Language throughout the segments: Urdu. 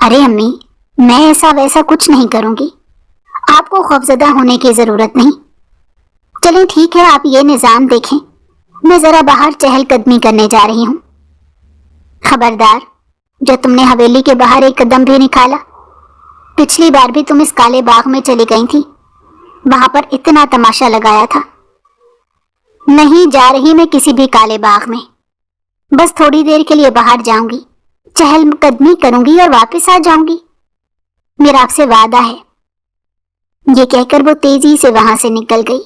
ارے امی، میں ایسا ویسا کچھ نہیں کروں گی، آپ کو خوفزدہ ہونے کی ضرورت نہیں۔ چلیں ٹھیک ہے، آپ یہ نظام دیکھیں، میں ذرا باہر چہل قدمی کرنے جا رہی ہوں۔ خبردار، جو تم نے حویلی کے باہر ایک قدم بھی نکالا، پچھلی بار بھی تم اس کالے باغ میں چلی گئی تھی، وہاں پر اتنا تماشا لگایا تھا۔ نہیں جا رہی میں کسی بھی کالے باغ میں، بس تھوڑی دیر کے لیے باہر جاؤں گی، چہل قدمی کروں گی اور واپس آ جاؤں گی، میرا آپ سے وعدہ ہے۔ یہ کہہ کر وہ تیزی سے وہاں سے نکل گئی،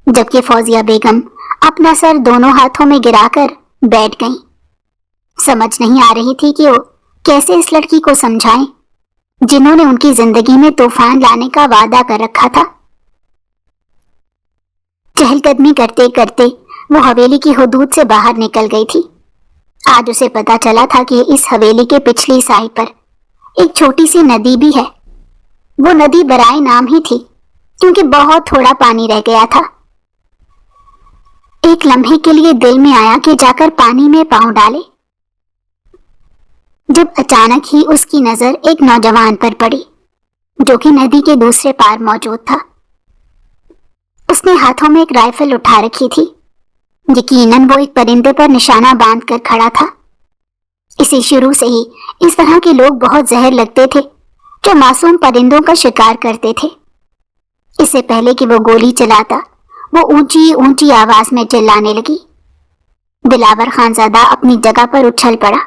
جبکہ فوزیہ بیگم اپنا سر دونوں ہاتھوں میں گرا کر بیٹھ گئیں۔ سمجھ نہیں آ رہی تھی کہ وہ کیسے اس لڑکی کو سمجھائیں جنہوں نے ان کی زندگی میں طوفان لانے کا وعدہ کر رکھا تھا۔ چہل قدمی کرتے کرتے وہ حویلی کی حدود سے باہر نکل گئی تھی۔ آج اسے پتا چلا تھا کہ اس حویلی کے پچھلی سائے پر ایک چھوٹی سی ندی بھی ہے۔ وہ ندی برائے نام ہی تھی کیونکہ بہت تھوڑا پانی رہ گیا تھا۔ ایک لمحے کے لیے دل میں آیا کہ جا کر پانی میں پاؤں ڈالے، جب اچانک ہی اس کی نظر ایک نوجوان پر پڑی جو کہ ندی کے دوسرے پار موجود تھا۔ اس نے ہاتھوں میں ایک رائفل اٹھا رکھی تھی، یقیناً وہ ایک پرندے پر نشانہ باندھ کر کھڑا تھا۔ اسے شروع سے ہی اس طرح کے لوگ بہت زہر لگتے تھے جو معصوم پرندوں کا شکار کرتے تھے۔ اس سے پہلے کہ وہ گولی چلاتا، وہ اونچی اونچی آواز میں چلانے لگی۔ دلاور خانزادہ اپنی جگہ پر اچھل پڑا۔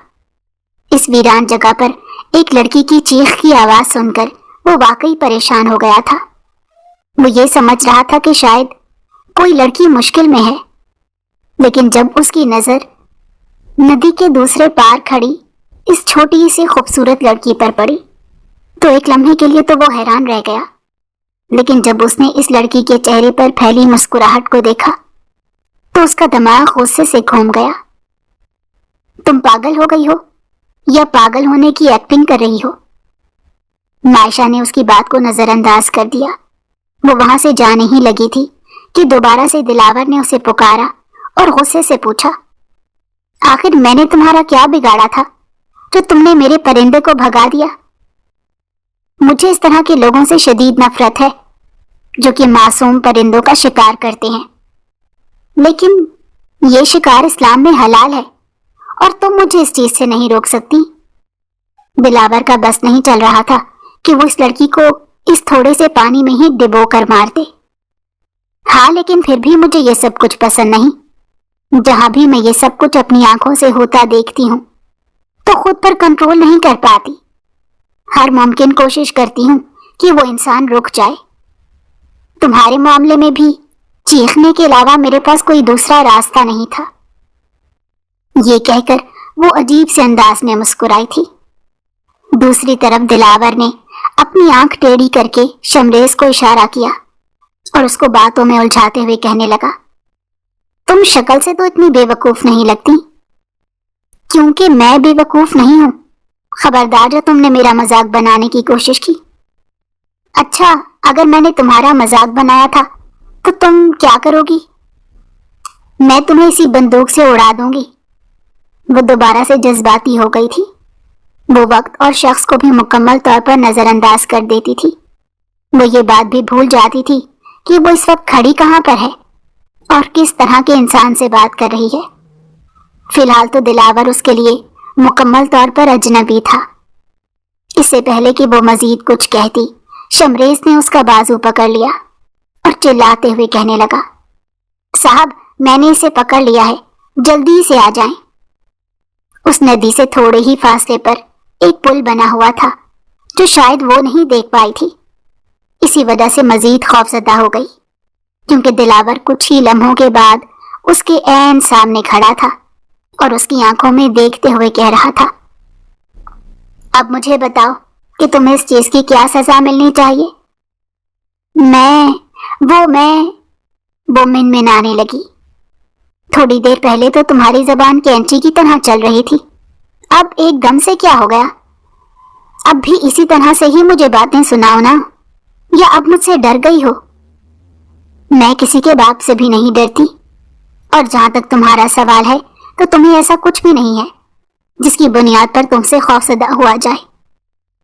اس ویران جگہ پر ایک لڑکی کی چیخ کی آواز سن کر وہ واقعی پریشان ہو گیا تھا۔ وہ یہ سمجھ رہا تھا کہ شاید کوئی لڑکی مشکل میں ہے، لیکن جب اس کی نظر ندی کے دوسرے پار کھڑی اس چھوٹی سی خوبصورت لڑکی پر پڑی تو ایک لمحے کے لیے تو وہ حیران رہ گیا، لیکن جب اس نے اس لڑکی کے چہرے پر پھیلی مسکراہٹ کو دیکھا تو اس کا دماغ غصے سے گھوم گیا۔ تم پاگل ہو گئی ہو یا پاگل ہونے کی ایکٹنگ کر رہی ہو؟ مائشہ نے اس کی بات کو نظر انداز کر دیا۔ وہ وہاں سے جانے ہی لگی تھی کہ دوبارہ سے دلاور نے اسے پکارا اور غصے سے پوچھا، آخر میں نے تمہارا کیا بگاڑا تھا جو تم نے میرے پرندے کو بھگا دیا؟ مجھے اس طرح کے لوگوں سے شدید نفرت ہے جو کہ معصوم پرندوں کا شکار کرتے ہیں، لیکن یہ شکار اسلام میں حلال ہے اور تم مجھے اس چیز سے نہیں روک سکتی۔ دلاور کا بس نہیں چل رہا تھا کہ وہ اس لڑکی کو اس تھوڑے سے پانی میں ہی ڈبو کر مار دے۔ ہاں، لیکن پھر بھی مجھے یہ سب کچھ پسند نہیں۔ جہاں بھی میں یہ سب کچھ اپنی آنکھوں سے ہوتا دیکھتی ہوں تو خود پر کنٹرول نہیں کر پاتی۔ ہر ممکن کوشش کرتی ہوں کہ وہ انسان رک جائے۔ تمہارے معاملے میں بھی چیخنے کے علاوہ میرے پاس کوئی دوسرا راستہ نہیں تھا۔ یہ کہہ کر وہ عجیب سے انداز میں مسکرائی تھی۔ دوسری طرف دلاور نے اپنی آنکھ ٹیڑھی کر کے شمریز کو اشارہ کیا اور اس کو باتوں میں الجھاتے ہوئے کہنے لگا، تم شکل سے تو اتنی بے وقوف نہیں لگتی۔ کیونکہ میں بے وقوف نہیں ہوں، خبردار جو تم نے میرا مذاق بنانے کی کوشش کی۔ اچھا، اگر میں نے تمہارا مذاق بنایا تھا تو تم کیا کرو گی؟ میں تمہیں اسی بندوق سے اڑا دوں گی۔ وہ دوبارہ سے جذباتی ہو گئی تھی۔ وہ وقت اور شخص کو بھی مکمل طور پر نظر انداز کر دیتی تھی۔ وہ یہ بات بھی بھول جاتی تھی کہ وہ اس وقت کھڑی کہاں پر ہے اور کس طرح کے انسان سے بات کر رہی ہے۔ فی الحال تو دلاور اس کے لیے مکمل طور پر اجنبی تھا۔ اس سے پہلے کہ وہ مزید کچھ کہتی، شمریز نے اس کا بازو پکڑ لیا اور چلاتے ہوئے کہنے لگا، صاحب، میں نے اسے پکڑ لیا ہے، جلدی سے آ جائیں۔ اس ندی سے تھوڑے ہی فاصلے پر ایک پل بنا ہوا تھا جو شاید وہ نہیں دیکھ پائی تھی۔ اسی وجہ سے مزید خوفزدہ ہو گئی کیونکہ دلاور کچھ ہی لمحوں کے بعد اس کے عین سامنے کھڑا تھا اور اس کی آنکھوں میں دیکھتے ہوئے کہہ رہا تھا، اب مجھے بتاؤ کہ تمہیں اس چیز کی کیا سزا ملنی چاہیے؟ وہ منمنانے لگی، تھوڑی دیر پہلے تو تمہاری زبان کینچی کی طرح چل رہی تھی، اب ایک دم سے کیا ہو گیا؟ اب بھی اسی طرح سے ہی مجھے باتیں سناؤ نا، یا اب مجھ سے ڈر گئی ہو؟ میں کسی کے باپ سے بھی نہیں ڈرتی، اور جہاں تک تمہارا سوال ہے تو تمہیں ایسا کچھ بھی نہیں ہے جس کی بنیاد پر تم سے خوفزدہ ہوا جائے۔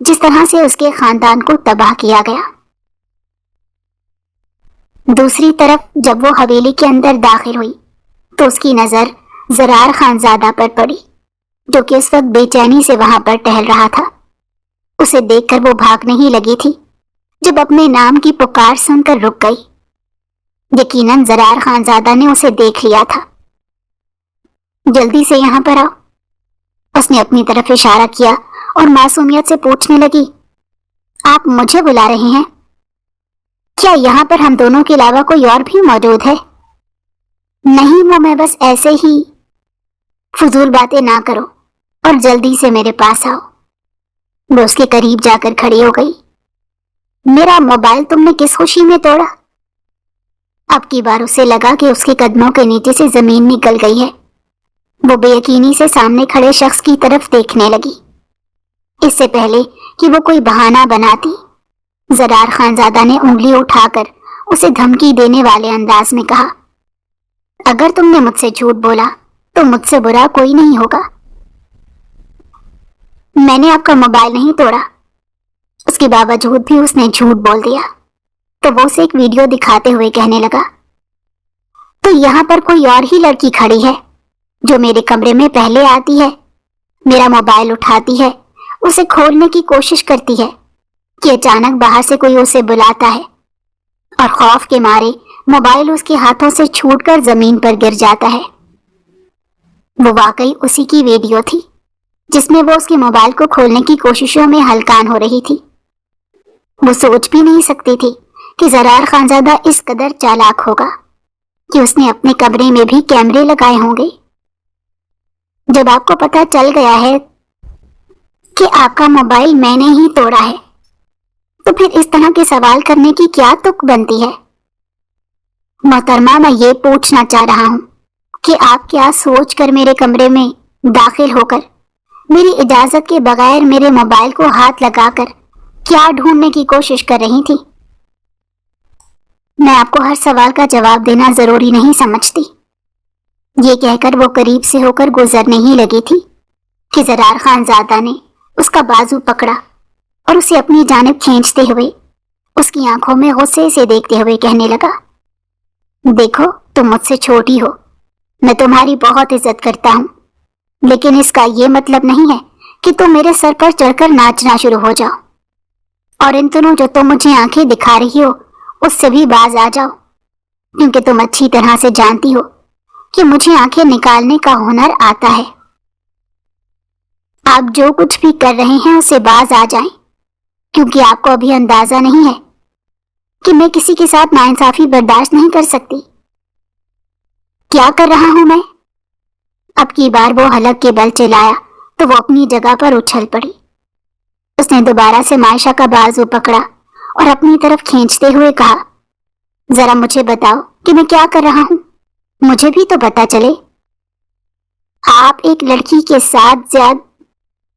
جس طرح سے اس کے خاندان کو تباہ کیا گیا۔ دوسری طرف جب وہ حویلی کے اندر داخل ہوئی تو اس کی نظر زرار خانزادہ پر پڑی، جو کہ اس وقت بے چینی سے وہاں پر ٹہل رہا تھا۔ اسے دیکھ کر وہ بھاگنے ہی لگی تھی جب اپنے نام کی پکار سن کر رک گئی۔ یقیناً زرار خانزادہ نے اسے دیکھ لیا تھا۔ جلدی سے یہاں پر آؤ، اس نے اپنی طرف اشارہ کیا اور معصومیت سے پوچھنے لگی، آپ مجھے بلا رہے ہیں؟ کیا یہاں پر ہم دونوں کے علاوہ کوئی اور بھی موجود ہے؟ نہیں، وہ میں بس ایسے ہی۔ فضول باتیں نہ کرو اور جلدی سے میرے پاس آؤ۔ وہ اس کے قریب جا کر کھڑی ہو گئی۔ میرا موبائل تم نے کس خوشی میں توڑا؟ اب کی بار اسے لگا کہ اس کے قدموں کے نیچے سے زمین نکل گئی ہے۔ وہ بے یقینی سے سامنے کھڑے شخص کی طرف دیکھنے لگی۔ اس سے پہلے کہ وہ کوئی بہانہ بناتی، زرار خانزادہ نے انگلی اٹھا کر اسے دھمکی دینے والے انداز میں کہا، اگر تم نے مجھ سے جھوٹ بولا تو مجھ سے برا کوئی نہیں ہوگا۔ میں نے آپ کا موبائل نہیں توڑا۔ اس کے باوجود بھی اس نے جھوٹ بول دیا تو وہ اسے ایک ویڈیو دکھاتے ہوئے کہنے لگا، تو یہاں پر کوئی اور ہی لڑکی کھڑی ہے جو میرے کمرے میں پہلے آتی ہے، میرا موبائل اٹھاتی ہے، اسے کھولنے کی کوشش کرتی ہے کہ اچانک باہر سے کوئی اسے بلاتا ہے اور خوف کے مارے موبائل اس کے ہاتھوں سے چھوٹ کر زمین پر گر جاتا ہے۔ وہ واقعی اسی کی ویڈیو تھی جس میں وہ اس کے موبائل کو کھولنے کی کوششوں میں ہلکان ہو رہی تھی۔ وہ سوچ بھی نہیں سکتی تھی کہ زرار خانزادہ اس قدر چالاک ہوگا کہ اس نے اپنے کمرے میں بھی کیمرے لگائے ہوں گے۔ جب آپ کو پتہ چل گیا ہے کہ آپ کا موبائل میں نے ہی توڑا ہے تو پھر اس طرح کے سوال کرنے کی کیا تک بنتی ہے؟ محترمہ، میں یہ پوچھنا چاہ رہا ہوں کہ آپ کیا سوچ کر میرے کمرے میں داخل ہو کر میری اجازت کے بغیر میرے موبائل کو ہاتھ لگا کر کیا ڈھونڈنے کی کوشش کر رہی تھی؟ میں آپ کو ہر سوال کا جواب دینا ضروری نہیں سمجھتی۔ یہ کہہ کر وہ قریب سے ہو کر گزرنے ہی لگی تھی کہ زرار خانزادہ نے اس کا بازو پکڑا اور اسے اپنی جانب کھینچتے ہوئے اس کی آنکھوں میں غصے سے دیکھتے ہوئے کہنے لگا، دیکھو تم مجھ سے چھوٹی ہو، میں تمہاری بہت عزت کرتا ہوں، لیکن اس کا یہ مطلب نہیں ہے کہ تم میرے سر پر چڑھ کر ناچنا شروع ہو جاؤ، اور ان دنوں جو تم مجھے آنکھیں دکھا رہی ہو اس سے بھی باز آ جاؤ، کیونکہ تم اچھی طرح سے جانتی ہو کہ مجھے آنکھیں نکالنے کا ہنر آتا ہے۔ آپ جو کچھ بھی کر رہے ہیں اسے باز آ جائیں، کیونکہ آپ کو ابھی اندازہ نہیں ہے کہ میں کسی کے ساتھ ناانصافی برداشت نہیں کر سکتی۔ کیا کر رہا ہوں میں؟ اب کی بار وہ حلق کے بل چلایا تو وہ اپنی جگہ پر اچھل پڑی۔ اس نے دوبارہ سے معائشہ کا بازو پکڑا اور اپنی طرف کھینچتے ہوئے کہا، ذرا مجھے بتاؤ کہ میں کیا کر رہا ہوں، مجھے بھی تو پتا چلے۔ آپ ایک لڑکی کے ساتھ زیادہ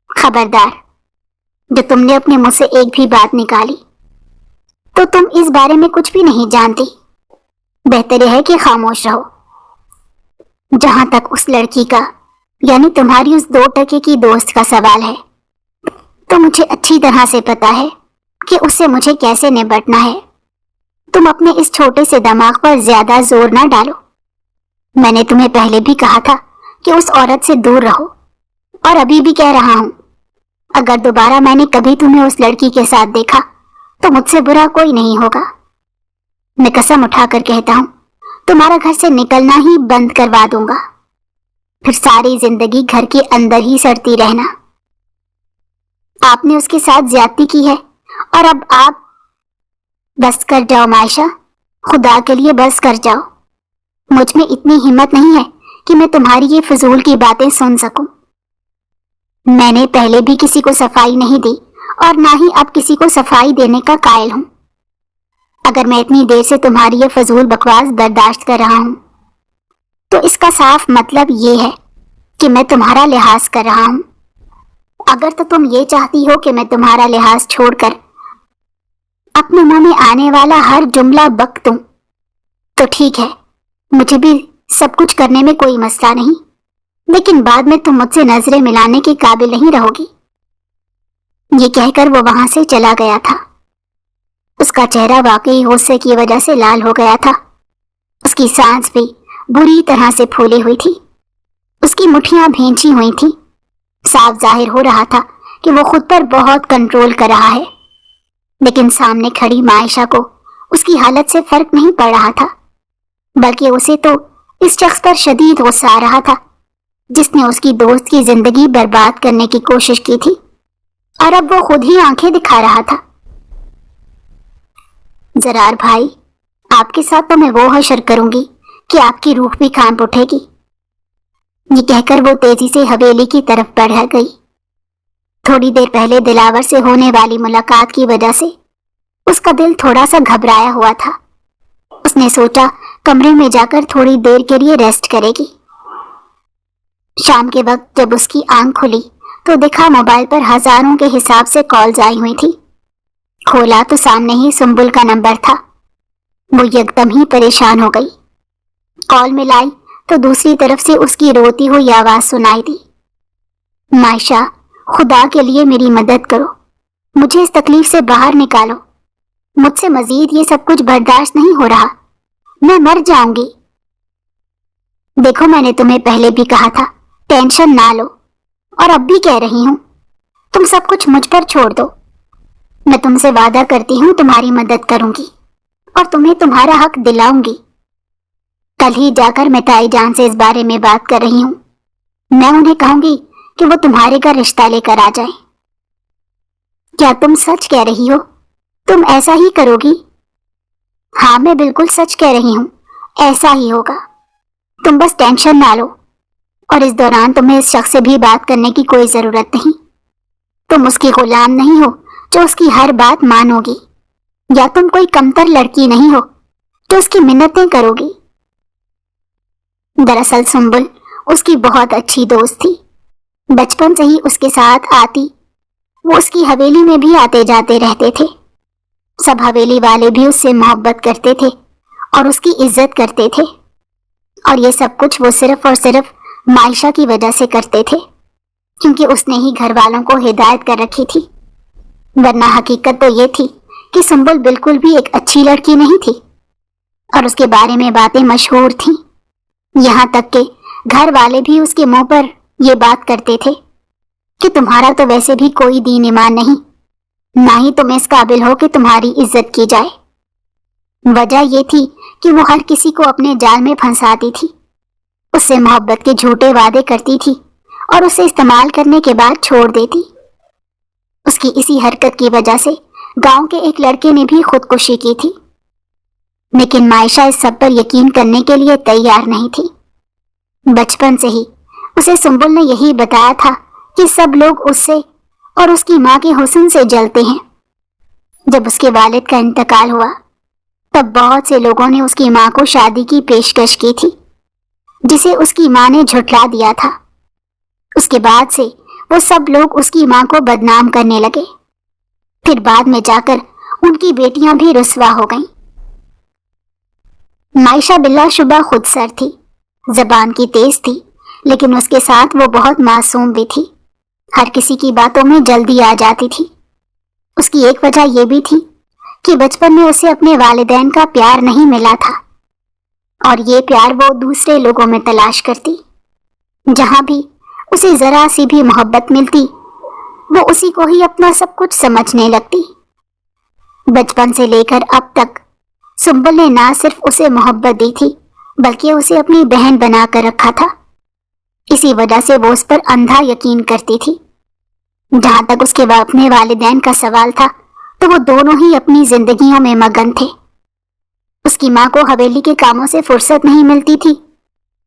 خبردار، جو تم نے اپنے منہ سے ایک بھی بات نکالی تو تم اس بارے میں کچھ بھی نہیں جانتی۔ بہتر ہے کہ خاموش رہو۔ جہاں تک اس لڑکی کا یعنی تمہاری اس 2 کی دوست کا سوال ہے تو مجھے اچھی طرح سے پتا ہے کہ اس سے مجھے کیسے نبٹنا ہے۔ تم اپنے اس چھوٹے سے دماغ پر زیادہ زور نہ ڈالو۔ میں نے تمہیں پہلے بھی کہا تھا کہ اس عورت سے دور رہو، اور ابھی بھی کہہ رہا ہوں، اگر دوبارہ میں نے کبھی تمہیں اس لڑکی کے ساتھ دیکھا تو مجھ سے برا کوئی نہیں ہوگا۔ میں قسم اٹھا کر کہتا ہوں، تمہارا گھر سے نکلنا ہی بند کروا دوں گا، پھر ساری زندگی گھر کے اندر ہی سڑتی رہنا۔ آپ نے اس کے ساتھ زیادتی کی ہے، اور اب آپ بس کر جاؤ معائشہ، خدا کے لیے بس کر جاؤ۔ مجھ میں اتنی ہمت نہیں ہے کہ میں تمہاری یہ فضول کی باتیں سن سکوں۔ میں نے پہلے بھی کسی کو صفائی نہیں دی اور نہ ہی اب کسی کو صفائی دینے کا قائل ہوں۔ اگر میں اتنی دیر سے تمہاری یہ فضول بکواس برداشت کر رہا ہوں تو اس کا صاف مطلب یہ ہے کہ میں تمہارا لحاظ کر رہا ہوں۔ اگر تو تم یہ چاہتی ہو کہ میں تمہارا لحاظ چھوڑ کر اپنے منہ میں آنے والا ہر جملہ بک دوں تو ٹھیک ہے، مجھے بھی سب کچھ کرنے میں کوئی مسئلہ نہیں، لیکن بعد میں تم مجھ سے نظریں ملانے کے قابل نہیں رہو گی۔ یہ کہہ کر وہ وہاں سے چلا گیا تھا۔ اس کا چہرہ واقعی غصے کی وجہ سے لال ہو گیا تھا۔ اس کی سانس بھی بری طرح سے پھولی ہوئی تھی۔ اس کی مٹھیاں بھینچی ہوئی تھیں۔ صاف ظاہر ہو رہا تھا کہ وہ خود پر بہت کنٹرول کر رہا ہے، لیکن سامنے کھڑی معائشہ کو اس کی حالت سے فرق نہیں پڑ رہا تھا، بلکہ اسے تو اس شخص پر شدید غصہ آ رہا تھا جس نے اس کی دوست کی زندگی برباد کرنے کی کوشش کی تھی، اور اب وہ خود ہی آنکھیں دکھا رہا تھا۔ زرار بھائی، آپ کے ساتھ تو میں وہ حشر کروں گی کہ آپ کی روح بھی کانپ اٹھے گی۔ یہ کہہ کر وہ تیزی سے حویلی کی طرف بڑھ گئی۔ تھوڑی دیر پہلے دلاور سے ہونے والی ملاقات کی وجہ سے اس کا دل تھوڑا سا گھبرایا ہوا تھا۔ اس نے سوچا کمرے میں جا کر تھوڑی دیر کے لیے ریسٹ کرے گی۔ شام کے وقت جب اس کی آنکھ کھلی تو دیکھا موبائل پر ہزاروں کے حساب سے کالز آئی ہوئی تھی۔ کھولا تو سامنے ہی سنبل کا نمبر تھا۔ وہ یکدم ہی پریشان ہو گئی۔ کال ملائی تو دوسری طرف سے اس کی روتی ہوئی آواز سنائی دی۔ معائشہ، خدا کے لیے میری مدد کرو، مجھے اس تکلیف سے باہر نکالو، مجھ سے مزید یہ سب کچھ برداشت نہیں ہو رہا، میں مر جاؤں گی۔ دیکھو میں نے تمہیں پہلے بھی کہا تھا ٹینشن نہ لو، اور اب بھی کہہ رہی ہوں، تم سب کچھ مجھ پر چھوڑ دو۔ میں تم سے وعدہ کرتی ہوں تمہاری مدد کروں گی اور تمہیں تمہارا حق دلاؤں گی۔ کل ہی جا کر میں تائی جان سے اس بارے میں بات کر رہی ہوں۔ میں انہیں کہوں گی کہ وہ تمہارے گھر رشتہ لے کر آ جائیں۔ کیا تم سچ کہہ رہی ہو؟ تم ایسا ہی کرو گی؟ ہاں میں بالکل سچ کہہ رہی ہوں، ایسا ہی ہوگا۔ تم بس ٹینشن نہ لو، اور اس دوران تمہیں اس شخص سے بھی بات کرنے کی کوئی ضرورت نہیں۔ تم اس کی غلام نہیں ہو جو اس کی ہر بات مانو گی، یا تم کوئی کمتر لڑکی نہیں ہو جو اس کی منتیں کرو گی۔ دراصل سنبل اس کی بہت اچھی دوست تھی۔ بچپن سے ہی اس کے ساتھ آتی، وہ اس کی حویلی میں بھی آتے جاتے رہتے تھے۔ سب حویلی والے بھی اس سے محبت کرتے تھے اور اس کی عزت کرتے تھے، اور یہ سب کچھ وہ صرف اور صرف معائشہ کی وجہ سے کرتے تھے، کیونکہ اس نے ہی گھر والوں کو ہدایت کر رکھی تھی۔ ورنہ حقیقت تو یہ تھی کہ سنبل بالکل بھی ایک اچھی لڑکی نہیں تھی، اور اس کے بارے میں باتیں مشہور تھیں، یہاں تک کہ گھر والے بھی اس کے منہ پر یہ بات کرتے تھے کہ تمہارا تو ویسے بھی کوئی دین ایمان نہیں، نہ ہی تم اس قابل ہو کہ تمہاری عزت کی جائے۔ وجہ یہ تھی کہ وہ ہر کسی کو اپنے جال میں پھنساتی تھی، اس سے محبت کے جھوٹے وعدے کرتی تھی اور اسے استعمال کرنے کے بعد چھوڑ دیتی۔ اس کی اسی حرکت کی وجہ سے گاؤں کے ایک لڑکے نے بھی خودکشی کی تھی، لیکن معائشہ اس سب پر یقین کرنے کے لیے تیار نہیں تھی۔ بچپن سے ہی اسے سنبل نے یہی بتایا تھا کہ سب لوگ اس سے اور اس کی ماں کے حسن سے جلتے ہیں۔ جب اس کے والد کا انتقال ہوا تب بہت سے لوگوں نے اس کی ماں کو شادی کی پیشکش کی تھی، جسے اس کی ماں نے جھٹلا دیا تھا۔ اس کے بعد سے وہ سب لوگ اس کی ماں کو بدنام کرنے لگے، پھر بعد میں جا کر ان کی بیٹیاں بھی رسوا ہو گئیں۔ معائشہ بلا شبہ خود سر تھی، زبان کی تیز تھی، لیکن اس کے ساتھ وہ بہت معصوم بھی تھی، ہر کسی کی باتوں میں جلدی آ جاتی تھی۔ اس کی ایک وجہ یہ بھی تھی کہ بچپن میں اسے اپنے والدین کا پیار نہیں ملا تھا، اور یہ پیار وہ دوسرے لوگوں میں تلاش کرتی۔ جہاں بھی اسے ذرا سی بھی محبت ملتی وہ اسی کو ہی اپنا سب کچھ سمجھنے لگتی۔ بچپن سے لے کر اب تک سنبل نے نہ صرف اسے محبت دی تھی بلکہ اسے اپنی بہن بنا کر رکھا تھا۔ اسی وجہ سے وہ اس پر اندھا یقین کرتی تھی۔ جہاں تک اس کے اپنے والدین کا سوال تھا تو وہ دونوں ہی اپنی زندگیوں میں مگن تھے۔ اس کی ماں کو حویلی کے کاموں سے فرصت نہیں ملتی تھی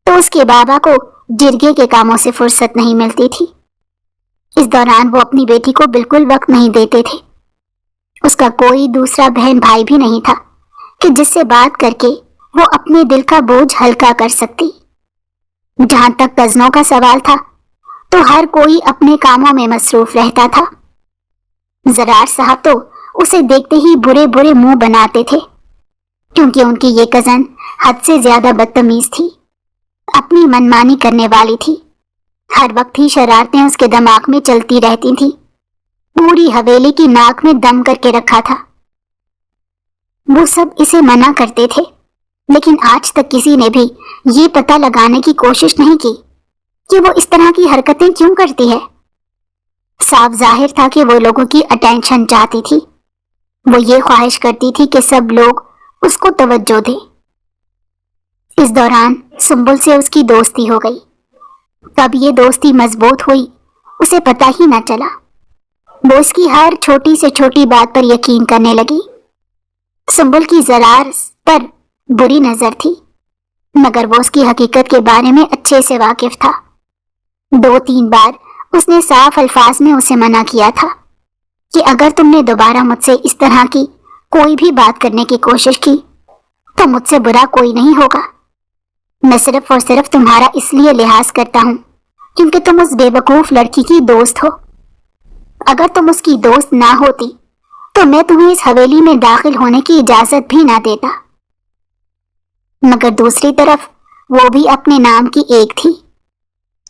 تو اس کے بابا کو جرگے کے کاموں سے فرصت نہیں ملتی تھی۔ اس دوران وہ اپنی بیٹی کو بالکل وقت نہیں دیتے تھے۔ اس کا کوئی دوسرا بہن بھائی بھی نہیں تھا کہ جس سے بات کر کے وہ اپنے دل کا بوجھ ہلکا کر سکتی۔ جہاں تک کزنوں کا سوال تھا تو ہر کوئی اپنے کاموں میں مصروف رہتا تھا۔ زرار صاحب تو اسے دیکھتے ہی برے برے منہ بناتے تھے، کیونکہ ان کی یہ کزن حد سے زیادہ بدتمیز تھی، اپنی منمانی کرنے والی تھی، ہر وقت ہی شرارتیں اس کے دماغ میں چلتی رہتی تھیں۔ پوری حویلی کی ناک میں دم کر کے رکھا تھا۔ وہ سب اسے منع کرتے تھے، لیکن آج تک کسی نے بھی یہ پتہ لگانے کی کوشش نہیں کی کہ وہ اس طرح کی حرکتیں کیوں کرتی ہے۔ صاف ظاہر تھا کہ وہ لوگوں کی اٹینشن چاہتی تھی۔ وہ یہ خواہش کرتی تھی کہ سب لوگ اس کو توجہ دیں۔ اس دوران سنبل سے اس کی دوستی ہو گئی۔ کب یہ دوستی مضبوط ہوئی اسے پتہ ہی نہ چلا۔ وہ اس کی ہر چھوٹی سے چھوٹی بات پر یقین کرنے لگی۔ سنبل کی زرار پر بری نظر تھی، مگر وہ اس کی حقیقت کے بارے میں اچھے سے واقف تھا۔ 2-3 بار اس نے صاف الفاظ میں اسے منع کیا تھا کہ اگر تم نے دوبارہ مجھ سے اس طرح کی کوئی بھی بات کرنے کی کوشش کی تو مجھ سے برا کوئی نہیں ہوگا۔ میں صرف اور صرف تمہارا اس لیے لحاظ کرتا ہوں کیونکہ تم اس بے وقوف لڑکی کی دوست ہو۔ اگر تم اس کی دوست نہ ہوتی تو میں تمہیں اس حویلی میں داخل ہونے کی اجازت بھی نہ دیتا۔ مگر دوسری طرف وہ بھی اپنے نام کی ایک تھی۔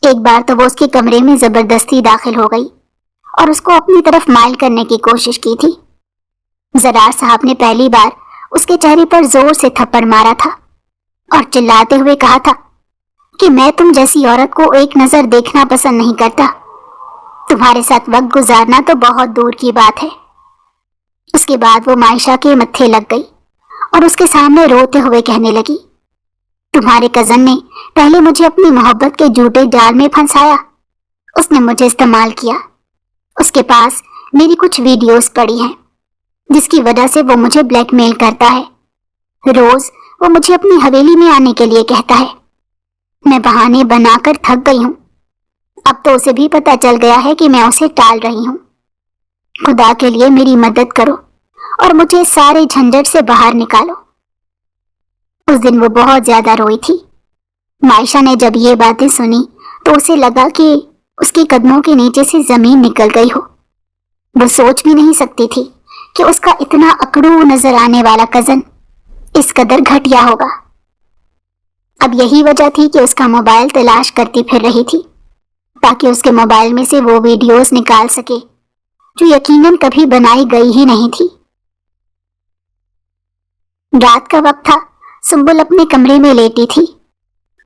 ایک بار تو وہ اس کے کمرے میں زبردستی داخل ہو گئی اور اس کو اپنی طرف مائل کرنے کی کوشش کی تھی۔ زرار صاحب نے پہلی بار اس کے چہرے پر زور سے تھپڑ مارا تھا اور چلاتے ہوئے کہا تھا کہ میں تم جیسی عورت کو ایک نظر دیکھنا پسند نہیں کرتا۔ تمہارے ساتھ وقت گزارنا تو بہت دور کی بات ہے۔ اس کے بعد وہ معائشہ کے متھے لگ گئی اور اس کے سامنے روتے ہوئے کہنے لگی، تمہارے کزن نے پہلے مجھے اپنی محبت کے جھوٹے جال میں پھنسایا۔ اس نے مجھے استعمال کیا۔ اس کے پاس میری کچھ ویڈیوز پڑی ہیں جس کی وجہ سے وہ مجھے بلیک میل کرتا ہے۔ روز وہ مجھے اپنی حویلی میں آنے کے لیے کہتا ہے۔ میں بہانے بنا کر تھک گئی ہوں۔ اب تو اسے بھی پتہ چل گیا ہے کہ میں اسے ٹال رہی ہوں۔ خدا کے لیے میری مدد کرو اور مجھے سارے جھنجھٹ سے باہر نکالو۔ اس دن وہ بہت زیادہ روئی تھی۔ معائشہ نے جب یہ باتیں سنی تو اسے لگا کہ اس کے قدموں کے نیچے سے زمین نکل گئی ہو۔ وہ سوچ بھی نہیں سکتی تھی کہ اس کا اتنا اکڑو نظر آنے والا کزن اس قدر گھٹیا ہوگا۔ اب یہی وجہ تھی کہ اس کا موبائل تلاش کرتی پھر رہی تھی تاکہ اس کے موبائل میں سے وہ ویڈیوز نکال سکے جو یقیناً کبھی بنائی گئی ہی نہیں تھی۔ رات کا وقت تھا۔ سنبل اپنے کمرے میں لیٹی تھی۔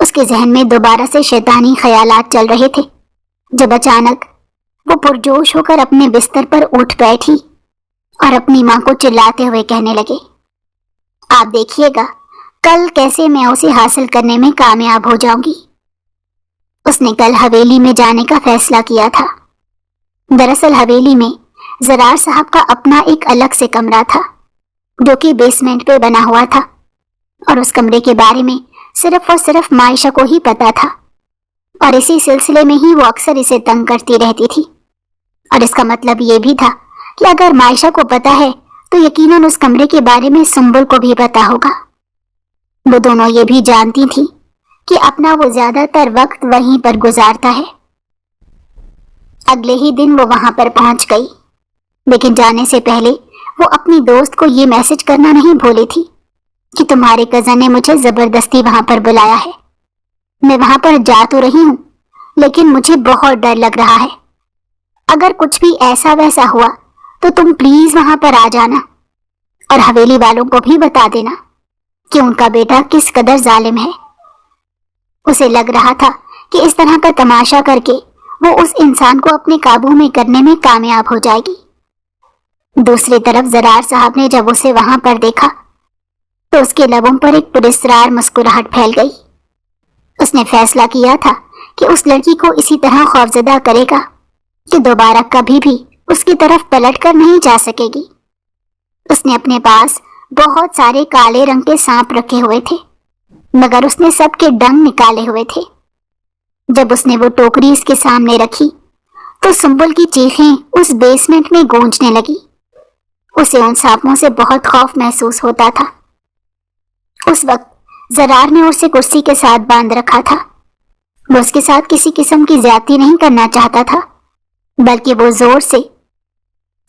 اس کے ذہن میں دوبارہ سے شیطانی خیالات چل رہے تھے جب اچانک وہ پرجوش ہو کر اپنے بستر پر اٹھ بیٹھی اور اپنی ماں کو چلاتے ہوئے کہنے لگے، آپ دیکھیے گا کل کیسے میں اسے حاصل کرنے میں کامیاب ہو جاؤں گی۔ اس نے کل حویلی میں جانے کا فیصلہ کیا تھا۔ دراصل حویلی میں زرار صاحب کا اپنا ایک الگ سے کمرہ تھا جو کہ بیسمنٹ پہ بنا ہوا تھا، اور اس کمرے کے بارے میں صرف اور صرف معائشہ کو ہی پتا تھا، اور اسی سلسلے میں ہی وہ اکثر اسے تنگ کرتی رہتی تھی۔ اور اس کا مطلب یہ بھی تھا کہ اگر معائشہ کو پتا ہے تو یقیناً اس کمرے کے بارے میں سنبل کو بھی پتا ہوگا۔ وہ دونوں یہ بھی جانتی تھی کہ اپنا وہ زیادہ تر وقت وہیں پر گزارتا ہے۔ اگلے ہی دن وہ وہاں پر پہنچ گئی، لیکن جانے سے پہلے وہ اپنی دوست کو یہ میسج کرنا نہیں بھولی تھی کہ تمہارے کزن نے مجھے زبردستی وہاں پر بلایا ہے۔ میں وہاں پر جا تو رہی ہوں لیکن مجھے بہت ڈر لگ رہا ہے۔ اگر کچھ بھی ایسا ویسا ہوا تو تم پلیز وہاں پر آ جانا اور حویلی والوں کو بھی بتا دینا کہ ان کا بیٹا کس قدر ظالم ہے۔ اسے لگ رہا تھا کہ اس طرح کا تماشا کر کے وہ اس انسان کو اپنے قابو میں کرنے میں کامیاب ہو جائے گی۔ دوسری طرف زرار صاحب نے جب اسے وہاں پر دیکھا تو اس کے لبوں پر ایک پراسرار مسکراہٹ پھیل گئی۔ اس نے فیصلہ کیا تھا کہ اس لڑکی کو اسی طرح خوفزدہ کرے گا کہ دوبارہ کبھی بھی اس کی طرف پلٹ کر نہیں جا سکے گی۔ اس نے اپنے پاس بہت سارے کالے رنگ کے سانپ رکھے ہوئے تھے، مگر اس نے سب کے ڈنگ نکالے ہوئے تھے۔ جب اس نے وہ ٹوکری اس کے سامنے رکھی تو سنبل کی چیخیں اس بیسمنٹ میں گونجنے لگی۔ اسے ان سانپوں سے بہت خوف محسوس ہوتا تھا۔ اس وقت زرار نے اسے کرسی کے ساتھ باندھ رکھا تھا۔ وہ اس کے ساتھ کسی قسم کی زیادتی نہیں کرنا چاہتا تھا، بلکہ وہ زور سے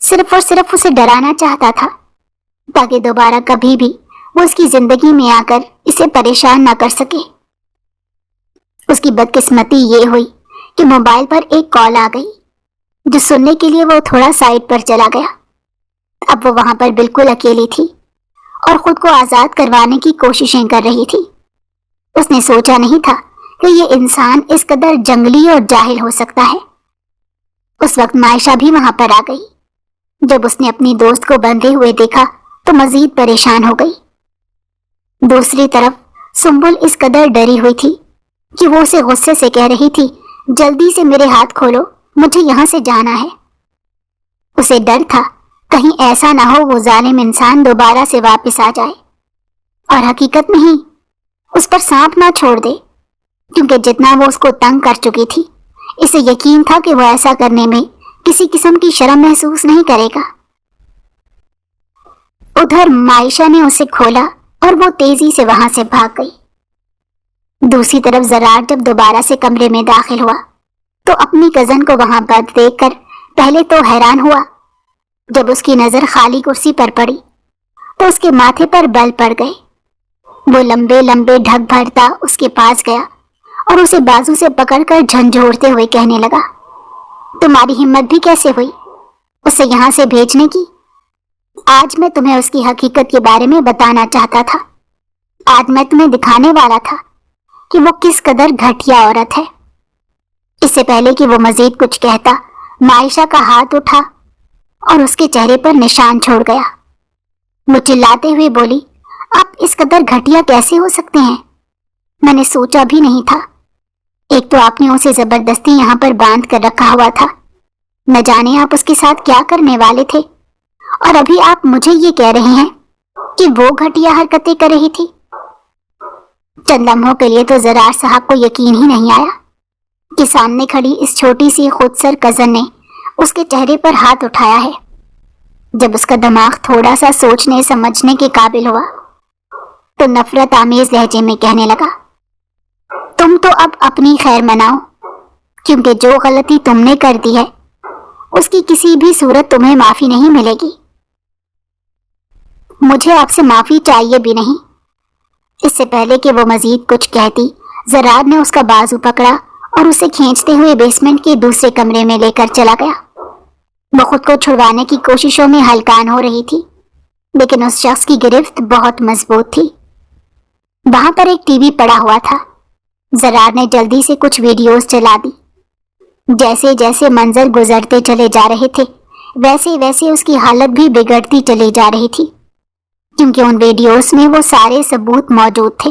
صرف اور صرف اسے ڈرانا چاہتا تھا تاکہ دوبارہ کبھی بھی وہ اس کی زندگی میں آ کر اسے پریشان نہ کر سکے۔ اس کی بدقسمتی یہ ہوئی کہ موبائل پر ایک کال آ گئی۔ جو سننے کے لیے وہ تھوڑا سائڈ پر چلا گیا۔ اب وہ وہاں پر بالکل اکیلی تھی اور خود کو آزاد کروانے کی کوششیں کر رہی تھی۔ اس نے سوچا نہیں تھا کہ یہ انسان اس قدر جنگلی اور جاہل ہو سکتا ہے۔ اس وقت مائشہ بھی وہاں پر آ گئی۔ جب اس نے اپنی دوست کو بندھے ہوئے دیکھا تو مزید پریشان ہو گئی۔ دوسری طرف سنبل اس قدر ڈری ہوئی تھی کہ وہ اسے غصے سے کہہ رہی تھی، جلدی سے میرے ہاتھ کھولو، مجھے یہاں سے جانا ہے۔ اسے ڈر تھا کہیں ایسا نہ ہو وہ ظالم انسان دوبارہ سے واپس آ جائے اور حقیقت نہیں اس پر سانپ نہ چھوڑ دے، کیونکہ جتنا وہ اس کو تنگ کر چکی تھی اسے یقین تھا کہ وہ ایسا کرنے میں کسی قسم کی شرم محسوس نہیں کرے گا۔ ادھر مائشہ نے اسے کھولا اور وہ تیزی سے وہاں سے بھاگ گئی۔ دوسری طرف زرار جب دوبارہ سے کمرے میں داخل ہوا تو اپنی کزن کو وہاں پر دیکھ کر پہلے تو حیران ہوا۔ جب اس کی نظر خالی کرسی پر پڑی تو اس کے ماتھے پر بل پڑ گئے۔ وہ لمبے لمبے ڈھک بھرتا اس کے پاس گیا اور اسے بازو سے پکڑ کر جھنجھوڑتے ہوئے کہنے لگا، تمہاری ہمت بھی کیسے ہوئی اسے یہاں سے بھیجنے کی؟ آج میں تمہیں اس کی حقیقت کے بارے میں بتانا چاہتا تھا۔ آج میں تمہیں دکھانے والا تھا کہ وہ کس قدر گھٹیا عورت ہے۔ اس سے پہلے کہ وہ مزید کچھ کہتا، مائشہ کا ہاتھ اٹھا اور اس کے چہرے پر نشان چھوڑ گیا۔ وہ چلاتے ہوئے بولی، آپ اس قدر گھٹیا کیسے ہو سکتے ہیں؟ میں نے سوچا بھی نہیں تھا۔ ایک تو آپ نے اسے زبردستی یہاں پر باندھ کر رکھا ہوا تھا، نہ جانے آپ اس کے ساتھ کیا کرنے والے تھے، اور ابھی آپ مجھے یہ کہہ رہے ہیں کہ وہ گھٹیا حرکتیں کر رہی تھی۔ چند لمحوں کے لیے تو زرار صاحب کو یقین ہی نہیں آیا کہ سامنے کھڑی اس چھوٹی سی خودسر کزن نے اس کے چہرے پر ہاتھ اٹھایا ہے۔ جب اس کا دماغ تھوڑا سا سوچنے سمجھنے کے قابل ہوا تو نفرت آمیز لہجے میں کہنے لگا، تم تو اب اپنی خیر مناؤ، کیونکہ جو غلطی تم نے کر دی ہے اس کی کسی بھی صورت تمہیں معافی نہیں ملے گی۔ مجھے آپ سے معافی چاہیے بھی نہیں۔ اس سے پہلے کہ وہ مزید کچھ کہتی، زرار نے اس کا بازو پکڑا اور اسے کھینچتے ہوئے بیسمنٹ کے دوسرے کمرے میں لے کر چلا گیا۔ وہ خود کو چھڑوانے کی کوششوں میں ہلکان ہو رہی تھی، لیکن اس شخص کی گرفت بہت مضبوط تھی۔ وہاں پر ایک ٹی وی پڑا ہوا تھا۔ زرار نے جلدی سے کچھ ویڈیوز چلا دی۔ جیسے جیسے منظر گزرتے چلے جا رہے تھے ویسے ویسے اس کی حالت بھی بگڑتی چلی جا رہی تھی، کیونکہ ان ویڈیوز میں وہ سارے ثبوت موجود تھے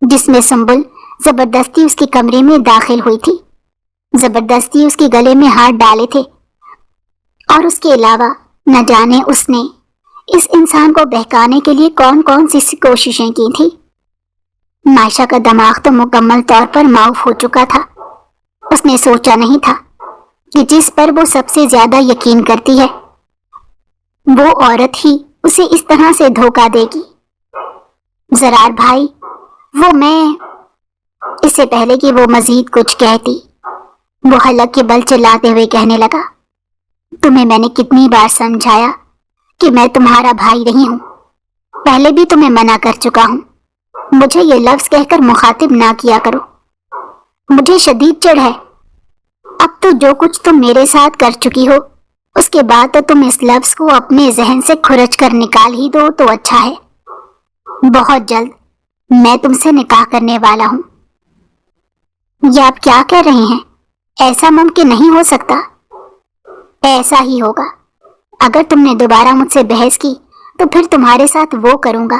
جس میں سنبل زبردستی اس کے کمرے میں داخل ہوئی تھی، زبردستی اس کے گلے میں ہاتھ ڈالے تھے، اور اس کے علاوہ نہ جانے اس نے اس انسان کو بہکانے کے لیے کون کون سی کوششیں کی تھی۔ مائشہ کا دماغ تو مکمل طور پر معاف ہو چکا تھا۔ اس نے سوچا نہیں تھا کہ جس پر وہ سب سے زیادہ یقین کرتی ہے وہ عورت ہی اسے اس طرح سے دھوکہ دے گی۔ زرار بھائی، وہ میں… اس سے پہلے کہ وہ مزید کچھ کہتی، وہ حلق کے بل چلاتے ہوئے کہنے لگا، تمہیں میں نے کتنی بار سمجھایا کہ میں تمہارا بھائی نہیں ہوں، پہلے بھی تمہیں منع کر چکا ہوں، مجھے یہ لفظ کہہ کر مخاطب نہ کیا کرو، مجھے شدید چڑھ ہے۔ اب تو جو کچھ تم میرے ساتھ کر چکی ہو اس کے بعد تو تم اس لفظ کو اپنے ذہن سے کھرچ کر نکال ہی دو تو اچھا ہے۔ بہت جلد میں تم سے نکاح کرنے والا ہوں۔ یہ آپ کیا کہہ رہے ہیں؟ ایسا ممکن نہیں ہو سکتا۔ ایسا ہی ہوگا۔ اگر تم نے دوبارہ مجھ سے بحث کی تو پھر تمہارے ساتھ وہ کروں گا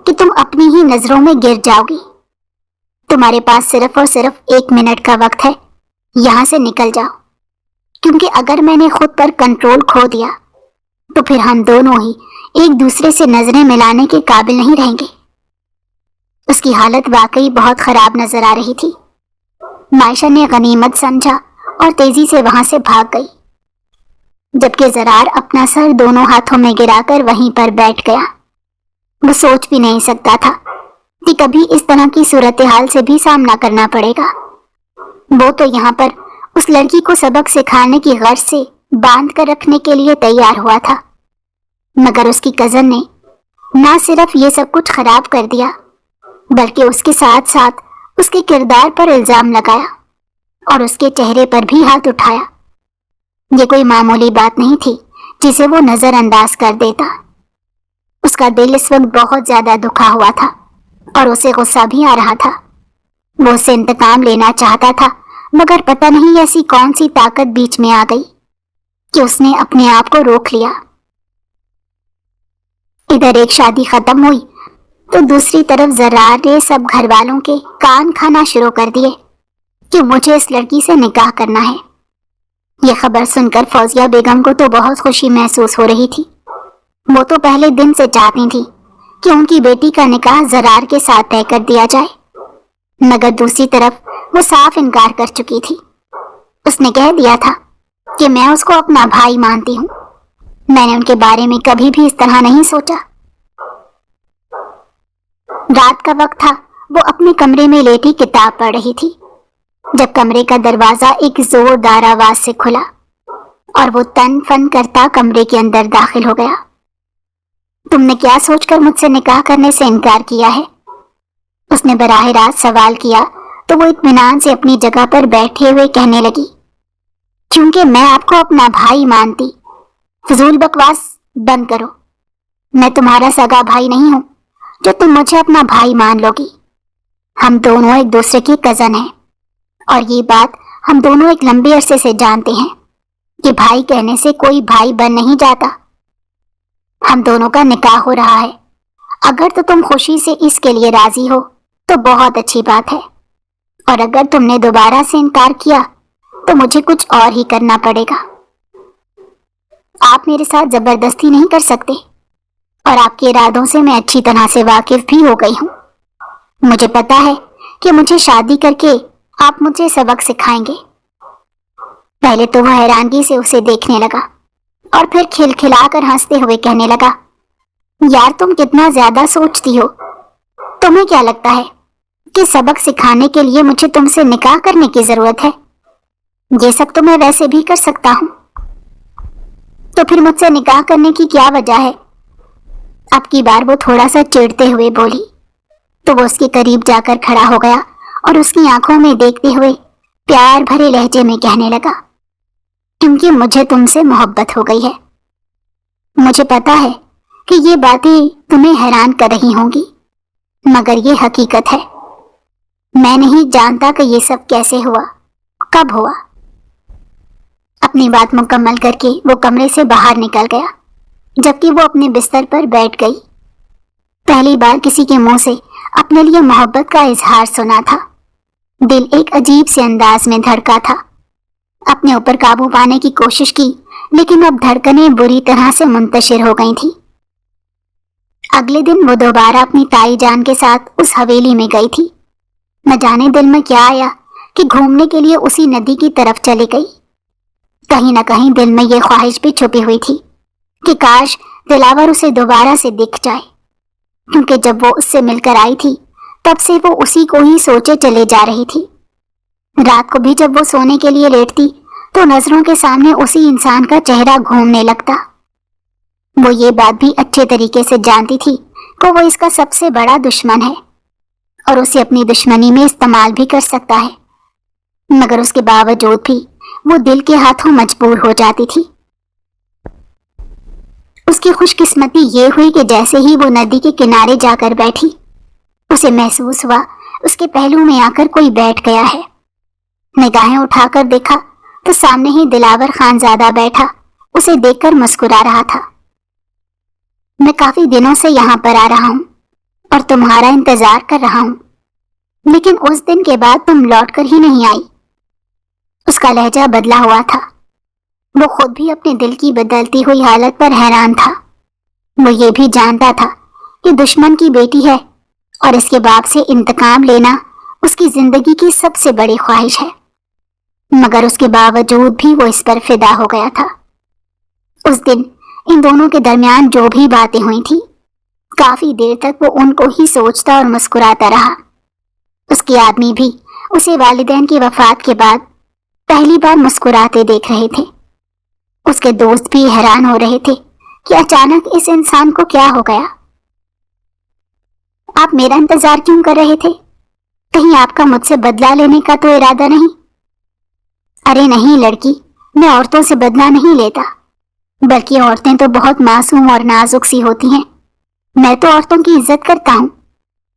کہ تم اپنی ہی نظروں میں گر جاؤ گی۔ تمہارے پاس صرف اور صرف 1 منٹ کا وقت ہے، یہاں سے نکل جاؤ، کیونکہ اگر میں نے خود پر کنٹرول کھو دیا تو پھر ہم دونوں ہی ایک دوسرے سے نظریں ملانے کے قابل نہیں رہیں گے۔ اس کی حالت واقعی بہت خراب نظر آ رہی تھی۔ مائشہ نے غنیمت سمجھا اور تیزی سے وہاں سے بھاگ گئی، جبکہ زرار اپنا سر دونوں ہاتھوں میں گرا کر وہیں پر بیٹھ گیا۔ وہ سوچ بھی نہیں سکتا تھا کہ کبھی اس طرح کی صورتحال سے بھی سامنا کرنا پڑے گا۔ وہ تو یہاں پر اس لڑکی کو سبق سکھانے کی غرض سے باندھ کر رکھنے کے لیے تیار ہوا تھا، مگر اس کی کزن نے نہ صرف یہ سب کچھ خراب کر دیا بلکہ اس کے ساتھ ساتھ اس کے کردار پر الزام لگایا اور اس کے چہرے پر بھی ہاتھ اٹھایا۔ یہ کوئی معمولی بات نہیں تھی جسے وہ نظر انداز کر دیتا۔ اس کا دل اس وقت بہت زیادہ دکھا ہوا تھا اور اسے غصہ بھی آ رہا تھا۔ وہ اس سے انتقام لینا چاہتا تھا، مگر پتہ نہیں ایسی کون سی طاقت بیچ میں آ گئی کہ اس نے اپنے آپ کو روک لیا۔ ادھر ایک شادی ختم ہوئی تو دوسری طرف زرار نے سب گھر والوں کے کان کھانا شروع کر دیے کہ مجھے اس لڑکی سے نکاح کرنا ہے۔ یہ خبر سن کر فوزیہ بیگم کو تو بہت خوشی محسوس ہو رہی تھی۔ وہ تو پہلے دن سے چاہتی تھی کہ ان کی بیٹی کا نکاح زرار کے ساتھ طے کر دیا جائے، مگر دوسری طرف وہ صاف انکار کر چکی تھی۔ اس نے کہہ دیا تھا کہ میں اس کو اپنا بھائی مانتی ہوں، میں نے ان کے بارے میں کبھی بھی اس طرح نہیں سوچا۔ رات کا وقت تھا، وہ اپنے کمرے میں لیٹی کتاب پڑھ رہی تھی جب کمرے کا دروازہ ایک زوردار آواز سے کھلا اور وہ تن فن کرتا کمرے کے اندر داخل ہو گیا۔ تم نے کیا سوچ کر مجھ سے نکاح کرنے سے انکار کیا ہے؟ اس نے براہ راست سوال کیا تو وہ اطمینان سے اپنی جگہ پر بیٹھے ہوئے کہنے لگی، کیونکہ میں آپ کو اپنا بھائی مانتی۔ فضول بکواس بند کرو، میں تمہارا سگا بھائی نہیں ہوں جو تم مجھے اپنا بھائی مان لو گی۔ ہم دونوں ایک دوسرے کی کزن ہیں، اور یہ بات ہم دونوں ایک لمبے عرصے سے جانتے ہیں کہ بھائی کہنے سے کوئی بھائی بن نہیں جاتا۔ ہم دونوں کا نکاح ہو رہا ہے، اگر تو تم خوشی سے اس کے لیے راضی ہو تو بہت اچھی بات ہے، اور اگر تم نے دوبارہ سے انکار کیا تو مجھے کچھ اور ہی کرنا پڑے گا۔ آپ میرے ساتھ زبردستی نہیں کر سکتے، اور آپ کے ارادوں سے میں اچھی طرح سے واقف بھی ہو گئی ہوں۔ مجھے پتا ہے کہ مجھے شادی کر کے آپ مجھے سبق سکھائیں گے۔ پہلے تو وہ حیرانگی سے اسے دیکھنے لگا اور پھر کھلکھلا کر ہنستے ہوئے کہنے لگا، یار تم کتنا زیادہ سوچتی ہو۔ تمہیں کیا لگتا ہے کہ سبق سکھانے کے لیے مجھے تم سے نکاح کرنے کی ضرورت ہے؟ یہ سب تو میں ویسے بھی کر سکتا ہوں، تو پھر مجھ سے نکاح کرنے کی کیا وجہ ہے؟ اب کی بار وہ تھوڑا سا چڑھتے ہوئے بولی تو وہ اس کے قریب جا کر کھڑا ہو گیا اور اس کی آنکھوں میں دیکھتے ہوئے پیار بھرے لہجے میں کہنے لگا، کیونکہ مجھے تم سے محبت ہو گئی ہے۔ مجھے پتا ہے کہ یہ باتیں تمہیں حیران کر رہی ہوں گی، مگر یہ حقیقت ہے۔ میں نہیں جانتا کہ یہ سب کیسے ہوا، کب ہوا۔ اپنی بات مکمل کر کے وہ کمرے سے باہر نکل گیا، جبکہ وہ اپنے بستر پر بیٹھ گئی۔ پہلی بار کسی کے منہ سے اپنے لیے محبت کا اظہار سنا تھا۔ دل ایک عجیب سے انداز میں دھڑکا تھا۔ اپنے اوپر قابو پانے کی کوشش کی، لیکن اب دھڑکنیں بری طرح سے منتشر ہو گئی تھی۔ اگلے دن وہ دوبارہ اپنی تائی جان کے ساتھ اس حویلی میں گئی تھی۔ نہ جانے دل میں کیا آیا کہ گھومنے کے لیے اسی ندی کی طرف چلی گئی۔ کہیں نہ کہیں دل میں یہ خواہش بھی چھپی ہوئی تھی کہ کاش دلاور اسے دوبارہ سے دکھ جائے، کیونکہ جب وہ اس سے مل کر آئی تھی تب سے وہ اسی کو ہی سوچے چلے جا رہی تھی۔ رات کو بھی جب وہ سونے کے لیے لیٹتی تو نظروں کے سامنے اسی انسان کا چہرہ گھومنے لگتا۔ وہ یہ بات بھی اچھے طریقے سے جانتی تھی کہ وہ اس کا سب سے بڑا دشمن ہے اور اسے اپنی دشمنی میں استعمال بھی کر سکتا ہے، مگر اس کے باوجود بھی وہ دل کے ہاتھوں مجبور ہو جاتی تھی۔ اس کی خوش قسمتی یہ ہوئی کہ جیسے ہی وہ ندی کے کنارے جا کر بیٹھی، اسے محسوس ہوا اس کے پہلو میں آ کر کوئی بیٹھ گیا ہے۔ نگاہیں اٹھا کر دیکھا تو سامنے ہی دلاور خان زادہ بیٹھا اسے دیکھ کر مسکرا رہا تھا۔ میں کافی دنوں سے یہاں پر آ رہا ہوں اور تمہارا انتظار کر رہا ہوں، لیکن اس دن کے بعد تم لوٹ کر ہی نہیں آئی۔ اس کا لہجہ بدلا ہوا تھا۔ وہ خود بھی اپنے دل کی بدلتی ہوئی حالت پر حیران تھا۔ وہ یہ بھی جانتا تھا کہ دشمن کی بیٹی ہے اور اس کے باپ سے انتقام لینا اس کی زندگی کی سب سے بڑی خواہش ہے، مگر اس کے باوجود بھی وہ اس پر فدا ہو گیا تھا۔ اس دن ان دونوں کے درمیان جو بھی باتیں ہوئی تھی، کافی دیر تک وہ ان کو ہی سوچتا اور مسکراتا رہا۔ اس کے آدمی بھی اسے والدین کی وفات کے بعد پہلی بار مسکراتے دیکھ رہے تھے۔ اس کے دوست بھی حیران ہو رہے تھے کہ اچانک اس انسان کو کیا ہو گیا۔ آپ میرا انتظار کیوں کر رہے تھے؟ کہیں آپ کا مجھ سے بدلہ لینے کا تو ارادہ نہیں؟ ارے نہیں لڑکی، میں عورتوں سے بدلہ نہیں لیتا، بلکہ عورتیں تو بہت معصوم اور نازک سی ہوتی ہیں۔ میں تو عورتوں کی عزت کرتا ہوں،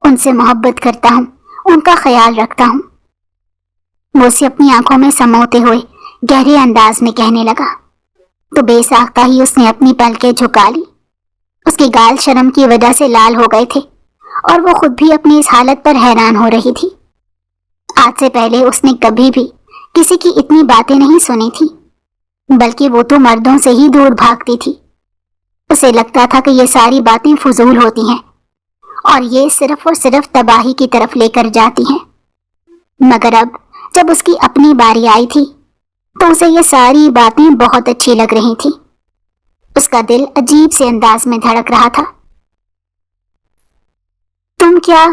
ان سے محبت کرتا ہوں، ان کا خیال رکھتا ہوں۔ وہ اسے اپنی آنکھوں میں سموتے ہوئے گہرے انداز میں کہنے لگا تو بے ساختہ ہی اس نے اپنی پلکیں جھکا لی۔ اس کے گال شرم کی وجہ سے لال ہو گئے تھے اور وہ خود بھی اپنی اس حالت پر حیران ہو رہی تھی۔ آج سے پہلے اس نے کبھی بھی کسی کی اتنی باتیں نہیں سنی تھی، بلکہ وہ تو مردوں سے ہی دور بھاگتی تھی۔ اسے لگتا تھا کہ یہ ساری باتیں فضول ہوتی ہیں اور یہ صرف اور صرف تباہی کی طرف لے کر جاتی ہیں، مگر اب جب اس کی اپنی باری آئی تھی تو اسے یہ ساری باتیں بہت اچھی لگ رہی تھی۔ اس کا دل عجیب سے انداز میں دھڑک رہا تھا۔ تم کیا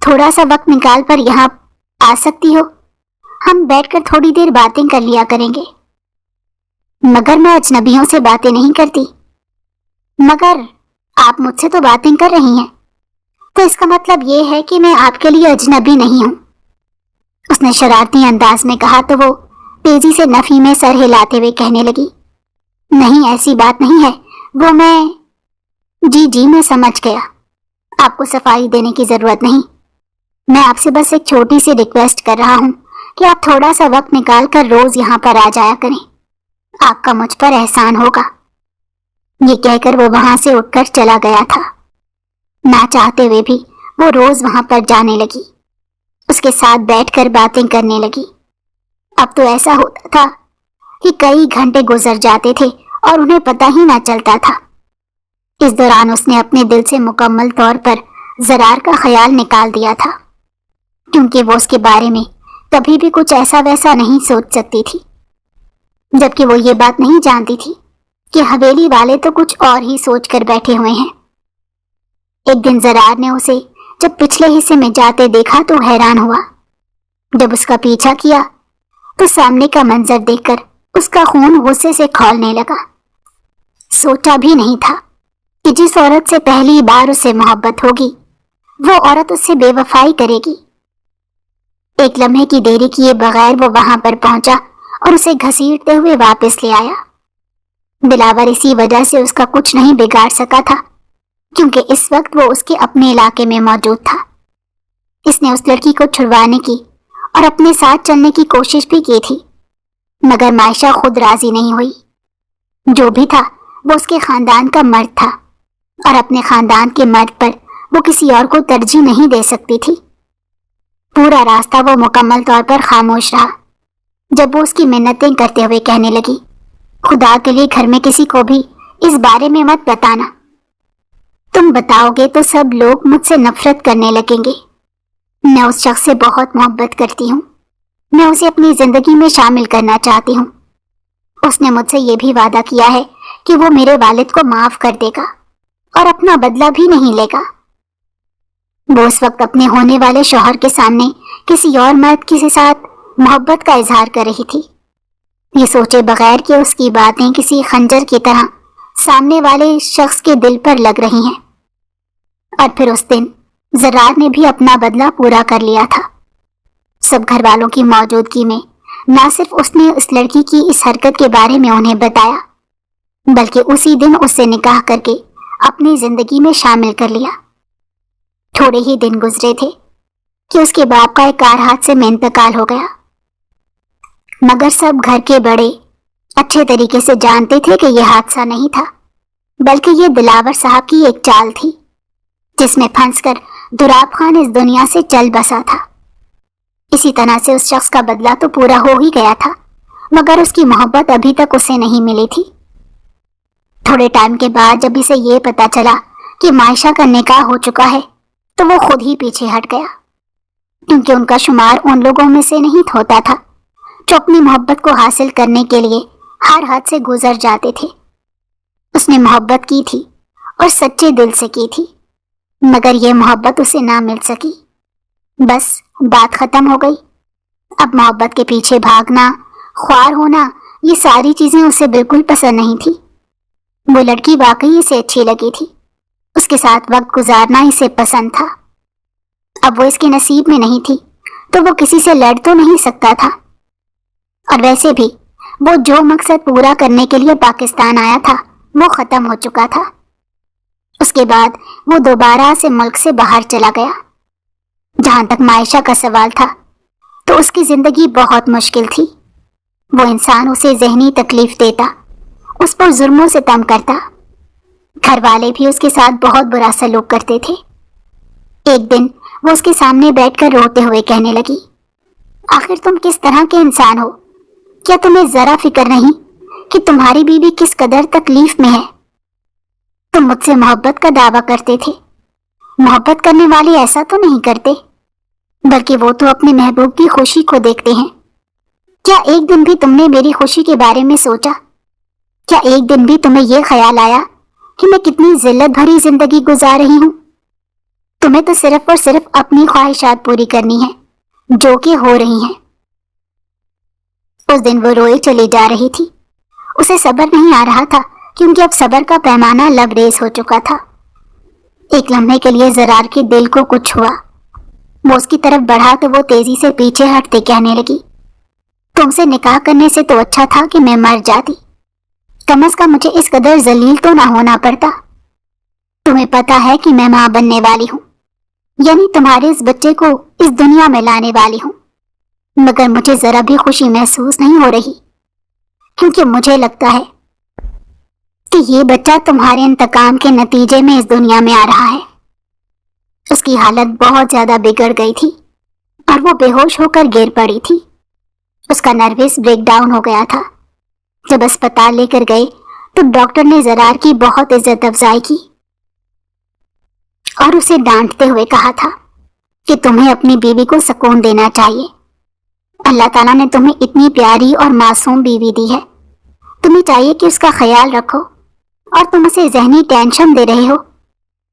تھوڑا سا وقت نکال کر یہاں آ سکتی ہو؟ ہم بیٹھ کر تھوڑی دیر باتیں کر لیا کریں گے۔ مگر میں اجنبیوں سے باتیں نہیں کرتی۔ مگر آپ مجھ سے تو باتیں کر رہی ہیں، تو اس کا مطلب یہ ہے کہ میں آپ کے لیے اجنبی نہیں ہوں۔ اس نے شرارتی انداز میں کہا تو وہ تیزی سے نفی میں سر ہلاتے ہوئے کہنے لگی، نہیں ایسی بات نہیں ہے، وہ میں جی میں سمجھ گیا، آپ کو صفائی دینے کی ضرورت نہیں۔ میں آپ سے بس ایک چھوٹی سی ریکویسٹ کر رہا ہوں کہ آپ تھوڑا سا وقت نکال کر روز یہاں پر آ جایا کریں، آپ کا مجھ پر احسان ہوگا۔ یہ کہہ کر وہ وہاں سے اٹھ کر چلا گیا تھا۔ نہ چاہتے ہوئے بھی وہ روز وہاں پر جانے لگی، اس کے ساتھ بیٹھ کر باتیں کرنے لگی۔ اب تو ایسا ہوتا تھا کہ کئی گھنٹے گزر جاتے تھے اور انہیں پتہ ہی نہ چلتا تھا۔ اس دوران اس نے اپنے دل سے مکمل طور پر زرار کا خیال نکال دیا تھا، کیونکہ وہ اس کے بارے میں کبھی بھی کچھ ایسا ویسا نہیں سوچ سکتی تھی، جبکہ وہ یہ بات نہیں جانتی تھی کہ حویلی والے تو کچھ اور ہی سوچ کر بیٹھے ہوئے ہیں۔ ایک دن زرار نے اسے جب پچھلے حصے میں جاتے دیکھا تو حیران ہوا۔ جب اس کا پیچھا کیا تو سامنے کا منظر دیکھ کر اس کا خون غصے سے کھولنے لگا۔ سوچا بھی نہیں تھا کہ جس عورت سے پہلی بار اسے محبت ہوگی وہ عورت اس سے بے وفائی کرے گی۔ ایک لمحے کی دیری کیے بغیر وہ وہاں پر پہنچا اور اسے گھسیٹتے ہوئے واپس لے آیا۔ دلاور اسی وجہ سے اس کا کچھ نہیں بگاڑ سکا تھا کیونکہ اس وقت وہ اس کے اپنے علاقے میں موجود تھا۔ اس نے اس لڑکی کو چھڑوانے کی اور اپنے ساتھ چلنے کی کوشش بھی کی تھی، مگر معائشہ خود راضی نہیں ہوئی۔ جو بھی تھا وہ اس کے خاندان کا مرد تھا اور اپنے خاندان کے مرد پر وہ کسی اور کو ترجیح نہیں دے سکتی تھی۔ پورا راستہ وہ مکمل طور پر خاموش رہا جب وہ اس کی منتیں کرتے ہوئے کہنے لگی، خدا کے لیے گھر میں کسی کو بھی اس بارے میں مت بتانا، تم بتاؤ گے تو سب لوگ مجھ سے نفرت کرنے لگیں گے۔ میں اس شخص سے بہت محبت کرتی ہوں، میں اسے اپنی زندگی میں شامل کرنا چاہتی ہوں۔ اس نے مجھ سے یہ بھی وعدہ کیا ہے کہ وہ میرے والد کو معاف کر دے گا اور اپنا بدلہ بھی نہیں لے گا۔ وہ اس وقت اپنے ہونے والے شوہر کے سامنے کسی اور مرد کے ساتھ محبت کا اظہار کر رہی تھی، یہ سوچے بغیر کہ اس کی باتیں کسی خنجر کی طرح سامنے والے شخص کے دل پر لگ رہی ہیں۔ اور پھر اس دن زرار نے بھی اپنا بدلہ پورا کر لیا تھا۔ سب گھر والوں کی موجودگی میں نہ صرف اس نے اس لڑکی کی اس حرکت کے بارے میں انہیں بتایا، بلکہ اسی دن اس سے نکاح کر کے اپنی زندگی میں شامل کر لیا۔ تھوڑے ہی دن گزرے تھے کہ اس کے باپ کا ایک کار حادثے میں انتقال ہو گیا، مگر سب گھر کے بڑے اچھے طریقے سے جانتے تھے کہ یہ حادثہ نہیں تھا، بلکہ یہ دلاور صاحب کی ایک چال تھی جس میں پھنس کر دراب خان اس دنیا سے چل بسا تھا۔ اسی طرح سے اس شخص کا بدلہ تو پورا ہو ہی گیا تھا، مگر اس کی محبت ابھی تک اسے نہیں ملی تھی۔ تھوڑے ٹائم کے بعد جب اسے یہ پتا چلا کہ معائشہ کا نکاح ہو چکا ہے تو وہ خود ہی پیچھے ہٹ گیا، کیونکہ ان کا شمار ان لوگوں میں سے نہیں ہوتا تھا جو اپنی محبت کو حاصل کرنے کے لیے ہر حد سے گزر جاتے تھے۔ اس نے محبت کی تھی اور سچے دل سے کی تھی، مگر یہ محبت اسے نہ مل سکی۔ بس بات ختم ہو گئی۔ اب محبت کے پیچھے بھاگنا، خوار ہونا، یہ ساری چیزیں اسے بالکل پسند نہیں تھی۔ وہ لڑکی واقعی اسے اچھی لگی تھی، اس کے ساتھ وقت گزارنا اسے پسند تھا۔ اب وہ اس کے نصیب میں نہیں تھی تو وہ کسی سے لڑ تو نہیں سکتا تھا، اور ویسے بھی وہ جو مقصد پورا کرنے کے لیے پاکستان آیا تھا وہ ختم ہو چکا تھا۔ اس کے بعد وہ دوبارہ سے ملک سے باہر چلا گیا۔ جہاں تک معائشہ کا سوال تھا تو اس کی زندگی بہت مشکل تھی۔ وہ انسان اسے ذہنی تکلیف دیتا، اس پر ظلم و ستم کرتا۔ گھر والے بھی اس کے ساتھ بہت برا سلوک کرتے تھے۔ ایک دن وہ اس کے سامنے بیٹھ کر روتے ہوئے کہنے لگی، آخر تم کس طرح کے انسان ہو؟ کیا تمہیں ذرا فکر نہیں کہ تمہاری بیوی کس قدر تکلیف میں ہے؟ تم مجھ سے محبت کا دعویٰ کرتے تھے۔ محبت کرنے والے ایسا تو نہیں کرتے، بلکہ وہ تو اپنے محبوب کی خوشی کو دیکھتے ہیں۔ کیا ایک دن بھی تم نے میری خوشی کے بارے میں سوچا؟ کیا ایک دن بھی تمہیں یہ خیال آیا کہ میں کتنی ذلت بھری زندگی گزار رہی ہوں؟ تمہیں تو صرف اور صرف اپنی خواہشات پوری کرنی ہے جو کہ ہو رہی ہیں۔ اس دن وہ روئے چلی جا رہی تھی۔ اسے صبر نہیں آ رہا تھا کیونکہ اب صبر کا پیمانہ لبریز ہو چکا تھا۔ ایک لمحے کے لیے زرار کے دل کو کچھ ہوا۔ وہ اس کی طرف بڑھا تو وہ تیزی سے پیچھے ہٹتے کہنے لگی، تم سے نکاح کرنے سے تو اچھا تھا کہ میں مر جاتی۔ کم از کم مجھے اس قدر ذلیل تو نہ ہونا پڑتا۔ تمہیں پتا ہے کہ میں ماں بننے والی ہوں، یعنی تمہارے اس بچے کو اس دنیا میں لانے والی ہوں، مگر مجھے ذرا بھی خوشی محسوس نہیں ہو رہی، کیونکہ مجھے لگتا ہے کہ یہ بچہ تمہارے انتقام کے نتیجے میں اس دنیا میں آ رہا ہے۔ اس کی حالت بہت زیادہ بگڑ گئی تھی اور وہ بے ہوش ہو کر گر پڑی تھی۔ اس کا نروس بریک ڈاؤن ہو گیا تھا۔ جب اسپتال لے کر گئے تو ڈاکٹر نے زرار کی بہت عزت افزائی کی اور اسے ڈانٹتے ہوئے کہا تھا کہ تمہیں اپنی بیوی کو سکون دینا چاہیے۔ اللہ تعالیٰ نے تمہیں اتنی پیاری اور معصوم بیوی دی ہے، تمہیں چاہیے کہ اس کا خیال رکھو، اور تم اسے ذہنی ٹینشن دے رہے ہو۔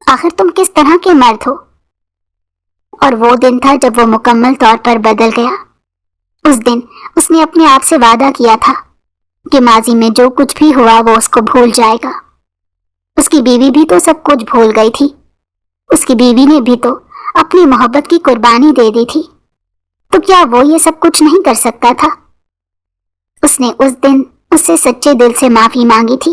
آخر تم کس طرح کے مرد ہو؟ اور وہ دن تھا جب وہ مکمل طور پر بدل گیا۔ اس دن اس نے اپنے آپ سے وعدہ کیا تھا کہ ماضی میں جو کچھ بھی ہوا وہ اس کو بھول جائے گا۔ اس کی بیوی بھی تو سب کچھ بھول گئی تھی۔ اس کی بیوی نے بھی تو اپنی محبت کی قربانی دے دی تھی، تو کیا وہ یہ سب کچھ نہیں کر سکتا تھا؟ اس نے اس دن اس سے سچے دل سے معافی مانگی تھی۔